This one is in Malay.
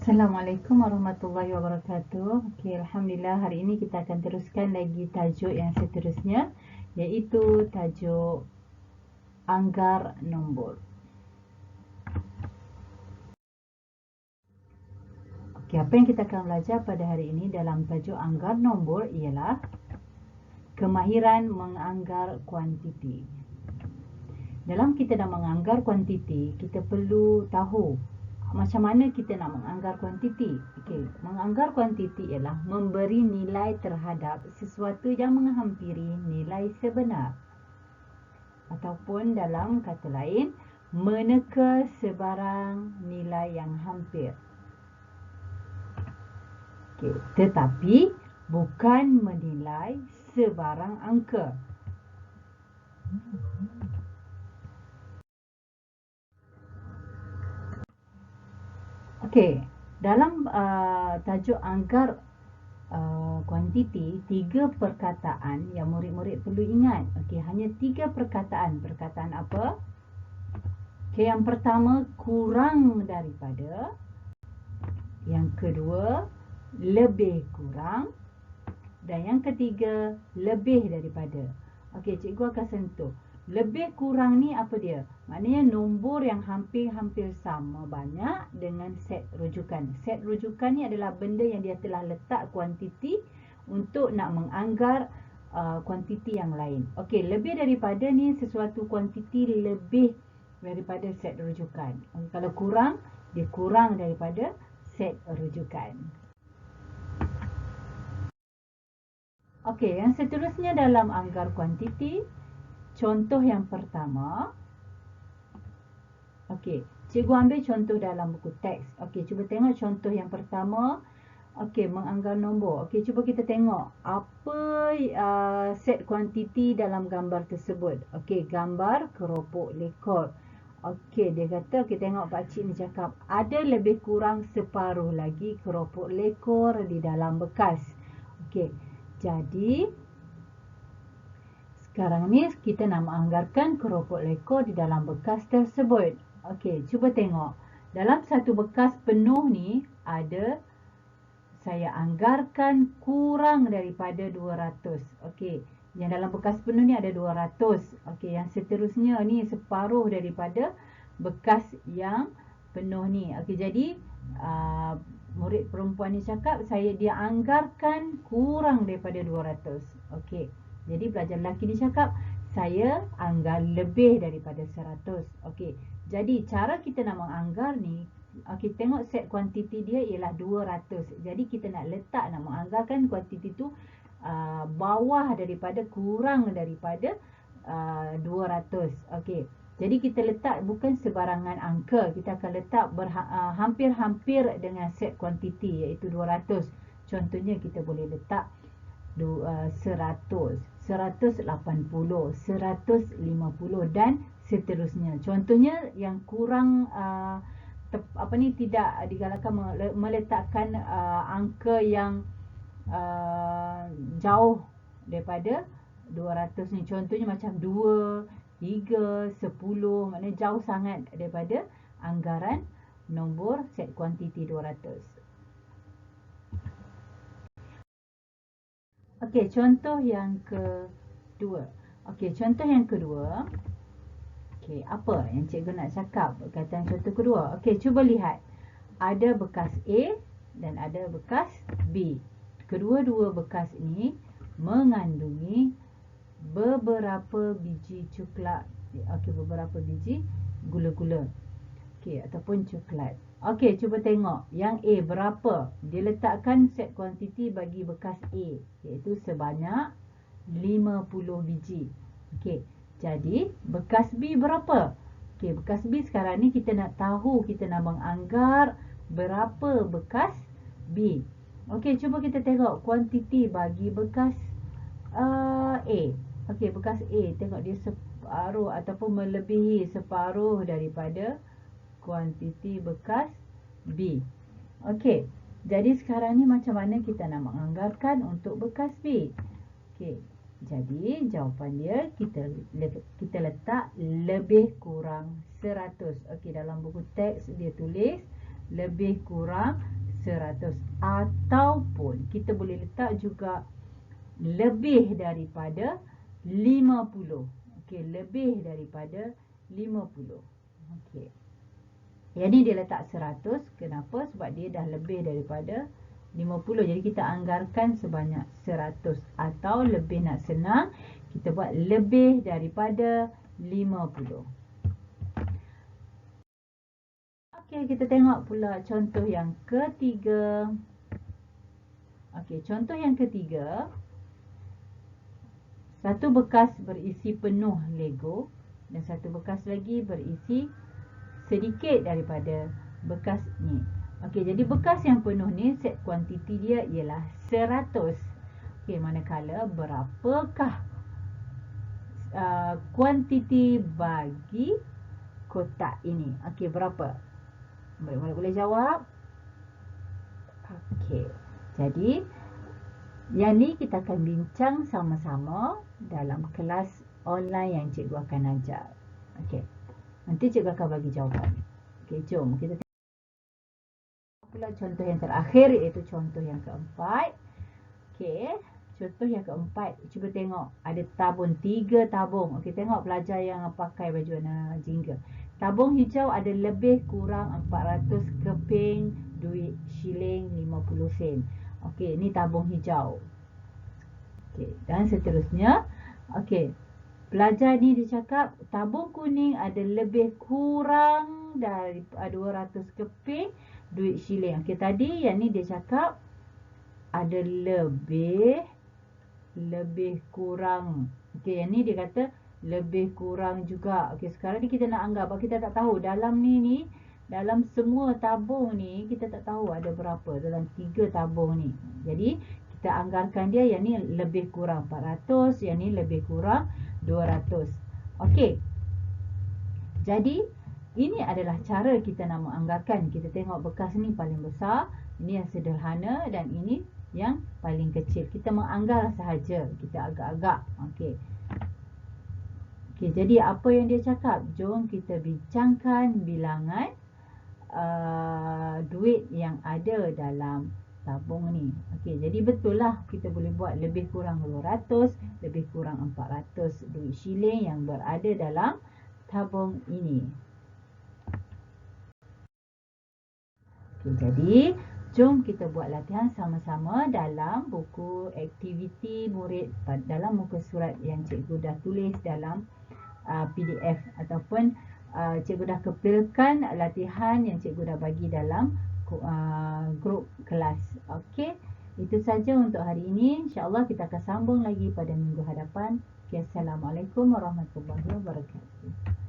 Assalamualaikum warahmatullahi wabarakatuh. Okey, alhamdulillah hari ini kita akan teruskan lagi tajuk yang seterusnya, iaitu tajuk anggar nombor. Okey, apa yang kita akan belajar pada hari ini dalam tajuk anggar nombor ialah kemahiran menganggar kuantiti. Dalam kita nak menganggar kuantiti, kita perlu tahu macam mana kita nak menganggar kuantiti. Okey, menganggar kuantiti ialah memberi nilai terhadap sesuatu yang menghampiri nilai sebenar. Ataupun dalam kata lain, meneka sebarang nilai yang hampir. Okey, tetapi bukan menilai sebarang angka. Okey, dalam tajuk anggar kuantiti, 3 perkataan yang murid-murid perlu ingat. Okey, hanya 3 perkataan. Perkataan apa? Okey, yang pertama, kurang daripada. Yang kedua, lebih kurang. Dan yang ketiga, lebih daripada. Okey, cikgu akan sentuh. Lebih kurang ni apa dia? Maknanya nombor yang hampir-hampir sama banyak dengan set rujukan. Set rujukan ni adalah benda yang dia telah letak kuantiti untuk nak menganggar kuantiti yang lain. Okey, lebih daripada ni sesuatu kuantiti lebih daripada set rujukan. Okay, kalau kurang, dia kurang daripada set rujukan. Okey, yang seterusnya dalam anggar kuantiti, contoh yang pertama. Okey, cikgu ambil contoh dalam buku teks. Okey, cuba tengok contoh yang pertama. Okey, menganggar nombor. Okey, cuba kita tengok apa set kuantiti dalam gambar tersebut. Okey, gambar keropok lekor. Okey, dia kata, okey, tengok pakcik ni cakap, ada lebih kurang separuh lagi keropok lekor di dalam bekas. Okey, jadi sekarang ni kita nak menganggarkan keropok lekor di dalam bekas tersebut. Okey, cuba tengok. Dalam satu bekas penuh ni ada, saya anggarkan kurang daripada 200. Okey, yang dalam bekas penuh ni ada 200. Okey, yang seterusnya ni separuh daripada bekas yang penuh ni. Okey, jadi murid perempuan ni cakap dia anggarkan kurang daripada 200. Okey, jadi pelajar lelaki ni cakap saya anggar lebih daripada 100. Okey, jadi cara kita nak menganggar ni, okey, tengok set kuantiti dia ialah 200. Jadi kita nak letak, nak menganggarkan kuantiti tu bawah daripada, kurang daripada 200. Okey, jadi kita letak bukan sebarangan angka, kita akan letak hampir-hampir dengan set kuantiti iaitu 200. Contohnya kita boleh letak 100, 180, 150 dan seterusnya. Contohnya yang kurang tidak digalakkan meletakkan angka yang jauh daripada 200 ni. Contohnya macam 2, 3, 10, maknanya jauh sangat daripada anggaran nombor set kuantiti 200. Okey, contoh yang kedua. Okey, contoh yang kedua. Okey, apa yang cikgu nak cakap berkaitan contoh kedua? Okey, cuba lihat. Ada bekas A dan ada bekas B. Kedua-dua bekas ini mengandungi beberapa biji coklat. Okey, beberapa biji gula-gula. Okey, ataupun coklat. Okey, cuba tengok. Yang A berapa? Dia letakkan set kuantiti bagi bekas A, iaitu sebanyak 50 biji. Okey, jadi bekas B berapa? Okey, bekas B sekarang ni kita nak tahu, kita nak menganggar berapa bekas B. Okey, cuba kita tengok kuantiti bagi bekas A. Okey, bekas A, tengok dia separuh ataupun melebihi separuh daripada kuantiti bekas B. Okey, jadi sekarang ni macam mana kita nak menganggarkan untuk bekas B? Okey, jadi jawapan dia kita letak lebih kurang 100. Okey, dalam buku teks dia tulis lebih kurang 100. Ataupun kita boleh letak juga lebih daripada 50. Okey, lebih daripada 50. Okey. Yang ni dia letak 100. Kenapa? Sebab dia dah lebih daripada 50. Jadi kita anggarkan sebanyak 100. Atau lebih nak senang, kita buat lebih daripada 50. Okey, kita tengok pula contoh yang ketiga. Okey, contoh yang ketiga. Satu bekas berisi penuh Lego dan satu bekas lagi berisi sedikit daripada bekas ni. Okey, jadi bekas yang penuh ni set kuantiti dia ialah 100. Okey, manakala berapakah kuantiti bagi kotak ini? Okey, berapa? Boleh jawab? Okey. Jadi yang ni kita akan bincang sama-sama dalam kelas online yang cikgu akan ajar. Okey. Nanti cikgu akan bagi jawapan. Okey, jom kita tengok pula contoh yang terakhir, iaitu contoh yang keempat. Okey, contoh yang keempat, cuba tengok ada tabung, 3 tabung. Okey, tengok pelajar yang pakai baju warna jingga. Tabung hijau ada lebih kurang 400 keping duit shilling 50 sen. Okey, ni tabung hijau. Okey, dan seterusnya. Okey, pelajar ni dia cakap tabung kuning ada lebih kurang dari 200 keping duit shilling. Okey, tadi yang ni dia cakap ada lebih kurang. Okey, yang ni dia kata lebih kurang juga. Okey, sekarang ni kita nak anggap, kita tak tahu dalam ni dalam semua tabung ni kita tak tahu ada berapa dalam 3 tabung ni. Jadi kita anggarkan dia, yang ni lebih kurang 400, yang ni lebih kurang 200. Okey. Jadi ini adalah cara kita nak menganggarkan. Kita tengok bekas ni paling besar, ini yang sederhana dan ini yang paling kecil. Kita menganggar sahaja, kita agak-agak. Okey. Okey, jadi apa yang dia cakap? Jom kita bincangkan bilangan duit yang ada dalam tabung ni. Okey, jadi betul lah kita boleh buat lebih kurang 200, lebih kurang 400 duit shilling yang berada dalam tabung ini. Okey, jadi jom kita buat latihan sama-sama dalam buku aktiviti murid, dalam muka surat yang cikgu dah tulis dalam PDF ataupun cikgu dah kepilkan latihan yang cikgu dah bagi dalam grup kelas. Okey, itu saja untuk hari ini. InsyaAllah kita akan sambung lagi pada minggu hadapan. Okay, Assalamualaikum warahmatullahi wabarakatuh.